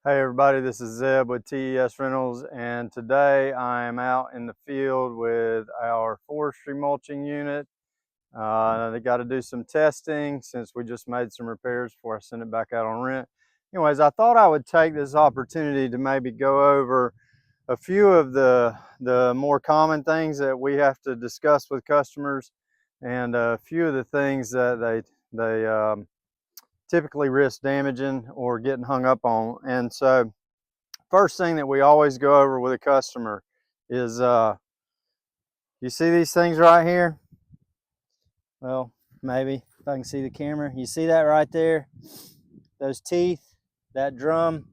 Hey everybody, this is Zeb with T.E.S. Rentals, and today I am out in the field with our forestry mulching unit. They got to do some testing since we just made some repairs before I send it back out on rent. Anyways, I thought I would take this opportunity to maybe go over a few of the more common things that we have to discuss with customers, and a few of the things that they typically risk damaging or getting hung up on. And so first thing that we always go over with a customer is you see these things right here? Well, maybe if I can see the camera. You see that right there? Those teeth, that drum,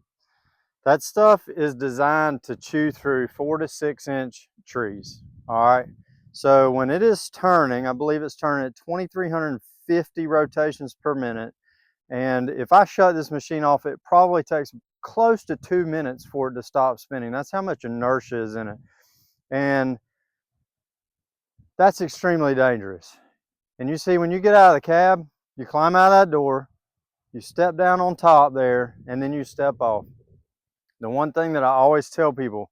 that stuff is designed to chew through 4 to 6 inch trees. All right. So when it is turning, I believe it's turning at 2,350 rotations per minute. And if I shut this machine off, it probably takes close to 2 minutes for it to stop spinning. That's how much inertia is in it. And that's extremely dangerous. And you see, when you get out of the cab, you climb out of that door, you step down on top there, and then you step off. The one thing that I always tell people,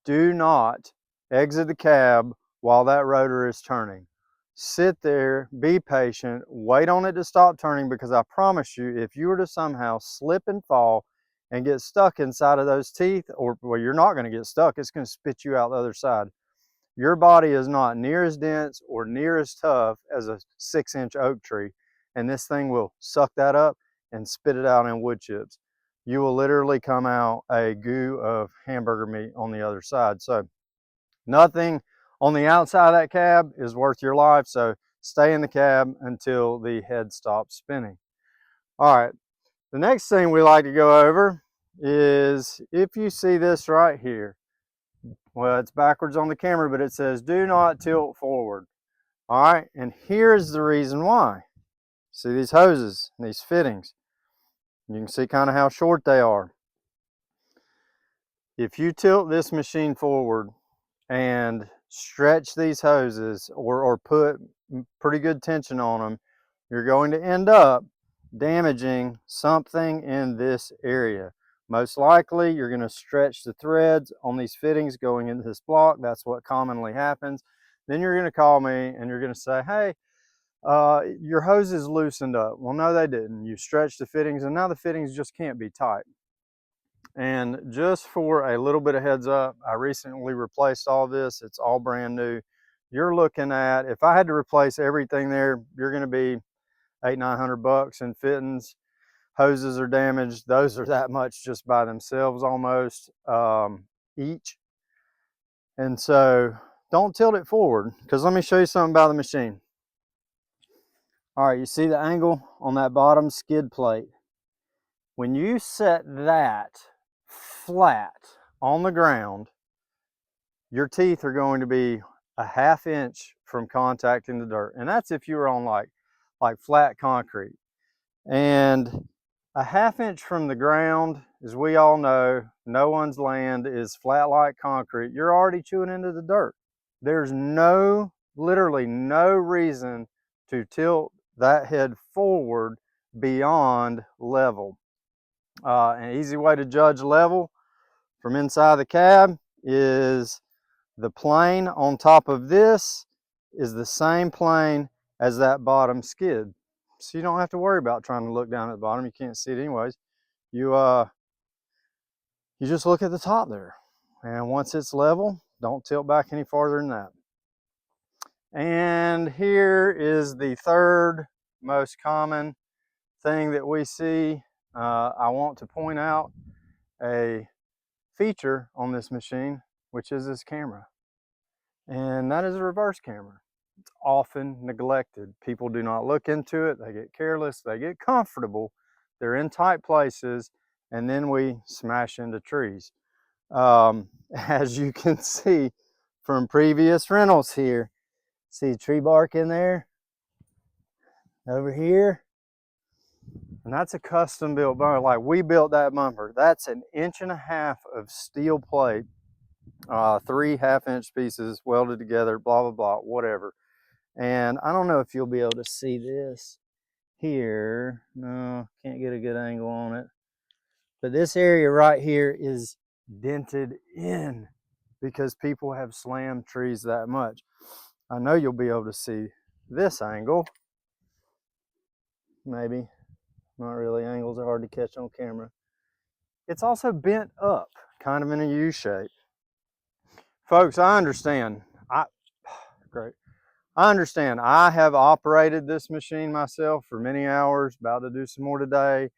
do not exit the cab while that rotor is turning. Sit there, be patient, wait on it to stop turning, because I promise you, if you were to somehow slip and fall and get stuck inside of those teeth, or well, you're not going to get stuck, it's going to spit you out the other side. Your body is not near as dense or near as tough as a 6-inch oak tree, and this thing will suck that up and spit it out in wood chips. You will literally come out a goo of hamburger meat on the other side. So nothing on the outside of that cab is worth your life, so stay in the cab until the head stops spinning. All right, the next thing we like to go over is, if you see this right here, well, it's backwards on the camera, but it says do not tilt forward. All right, and here's the reason why. See these hoses, these fittings. You can see kind of how short they are. If you tilt this machine forward and stretch these hoses or put pretty good tension on them, you're going to end up damaging something in this area. Most likely you're going to stretch the threads on these fittings going into this block. That's what commonly happens. Then you're going to call me and you're going to say, hey, your hose is loosened up. Well, no, they didn't. You stretched the fittings and now the fittings just can't be tight. And just for a little bit of heads up, I recently replaced all this. It's all brand new. You're looking at, if I had to replace everything there, you're going to be $800-900 in fittings. Hoses are damaged. Those are that much just by themselves almost each. And so don't tilt it forward, because let me show you something about the machine. All right, you see the angle on that bottom skid plate? When you set that flat on the ground, your teeth are going to be a ½ inch from contacting the dirt. And that's if you were on like flat concrete. And a ½ inch from the ground, as we all know, no one's land is flat like concrete. You're already chewing into the dirt. There's literally no reason to tilt that head forward beyond level. An easy way to judge level from inside the cab is the plane on top of this is the same plane as that bottom skid. So you don't have to worry about trying to look down at the bottom. You can't see it anyways. You just look at the top there. And once it's level, don't tilt back any farther than that. And here is the third most common thing that we see. I want to point out a feature on this machine, which is this camera. And that is a reverse camera. It's often neglected. People do not look into it. They get careless. They get comfortable. They're in tight places, and then we smash into trees. As you can see from previous rentals here, see tree bark in there, over here, and that's a custom built bumper. Like, we built that bumper. That's 1.5 inches of steel plate, 3 ½ inch pieces welded together, blah, blah, blah, whatever. And I don't know if you'll be able to see this here. No, can't get a good angle on it. But this area right here is dented in because people have slammed trees that much. I know you'll be able to see this angle. Maybe. Not really. Angles are hard to catch on camera. It's also bent up, kind of in a U shape. Folks, I understand. Great. I understand. I have operated this machine myself for many hours, about to do some more today,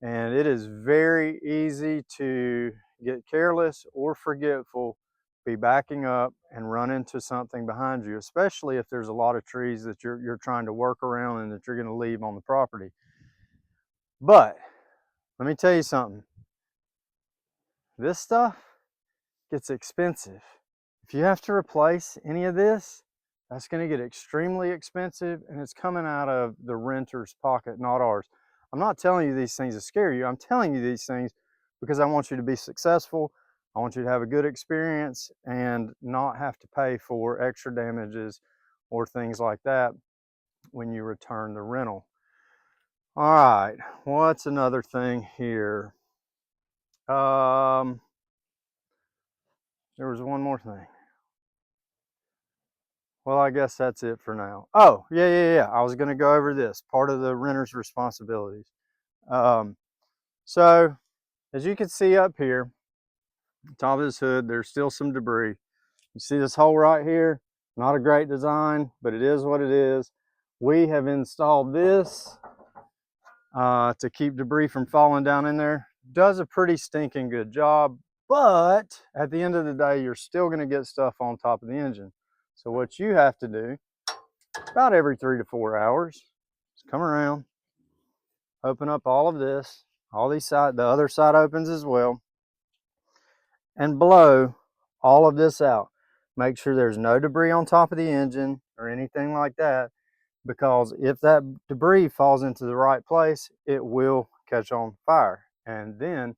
and it is very easy to get careless or forgetful, be backing up and run into something behind you, especially if there's a lot of trees that you're trying to work around and that you're going to leave on the property. But let me tell you something. This stuff gets expensive. If you have to replace any of this, that's going to get extremely expensive, and it's coming out of the renter's pocket, not ours. I'm not telling you these things to scare you. I'm telling you these things because I want you to be successful. I want you to have a good experience and not have to pay for extra damages or things like that when you return the rental. All right, what's another thing here? There was one more thing. Well, I guess that's it for now. Oh, yeah. I was going to go over this, part of the renter's responsibilities. So, as you can see up here, top of this hood, there's still some debris. You see this hole right here? Not a great design, but it is what it is. We have installed this to keep debris from falling down in there. Does a pretty stinking good job, but at the end of the day, you're still going to get stuff on top of the engine. So what you have to do, about every 3 to 4 hours, is come around, open up all of this, all these side, the other side opens as well, and blow all of this out. Make sure there's no debris on top of the engine or anything like that, because if that debris falls into the right place, it will catch on fire. And then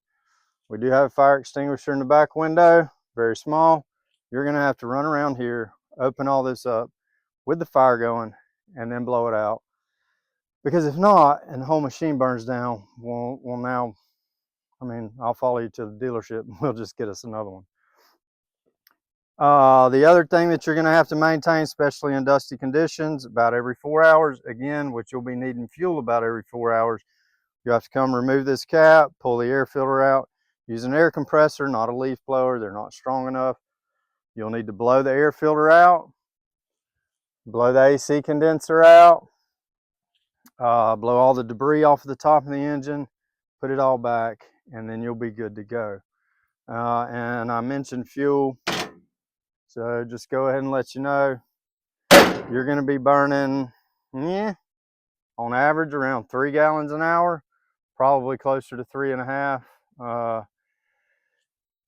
we do have a fire extinguisher in the back window, very small. You're going to have to run around here, open all this up with the fire going, and then blow it out. Because if not, and the whole machine burns down, well now, I mean, I'll follow you to the dealership and we'll just get us another one. The other thing that you're going to have to maintain, especially in dusty conditions, about every 4 hours, again, which you'll be needing fuel about every 4 hours, you have to come remove this cap, pull the air filter out, use an air compressor, not a leaf blower. They're not strong enough. You'll need to blow the air filter out, blow the AC condenser out, blow all the debris off the top of the engine, put it all back, and then you'll be good to go. And I mentioned fuel, so just go ahead and let you know you're going to be burning, on average around 3 gallons an hour, probably closer to 3.5.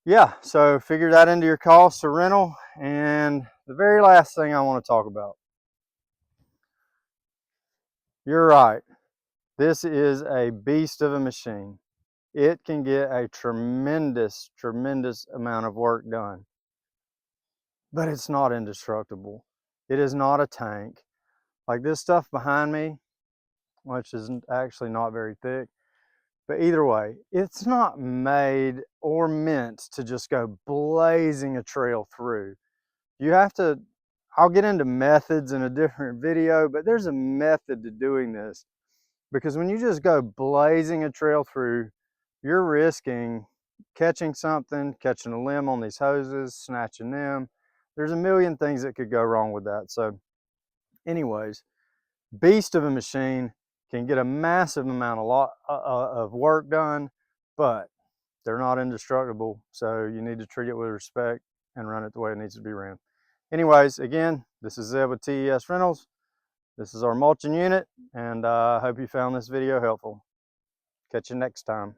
Yeah, so figure that into your cost of rental. And the very last thing I want to talk about, you're right, this is a beast of a machine. It can get a tremendous amount of work done, but it's not indestructible. It is not a tank. Like this stuff behind me, which is actually not very thick, but either way, it's not made or meant to just go blazing a trail through. You have to, I'll get into methods in a different video, but there's a method to doing this, because when you just go blazing a trail through, you're risking catching something, catching a limb on these hoses, snatching them. There's a million things that could go wrong with that. So anyways, beast of a machine, can get a massive amount of work done, but they're not indestructible. So you need to treat it with respect and run it the way it needs to be ran. Anyways, again, this is Zeb with T.E.S. Rentals. This is our mulching unit, and I hope you found this video helpful. Catch you next time.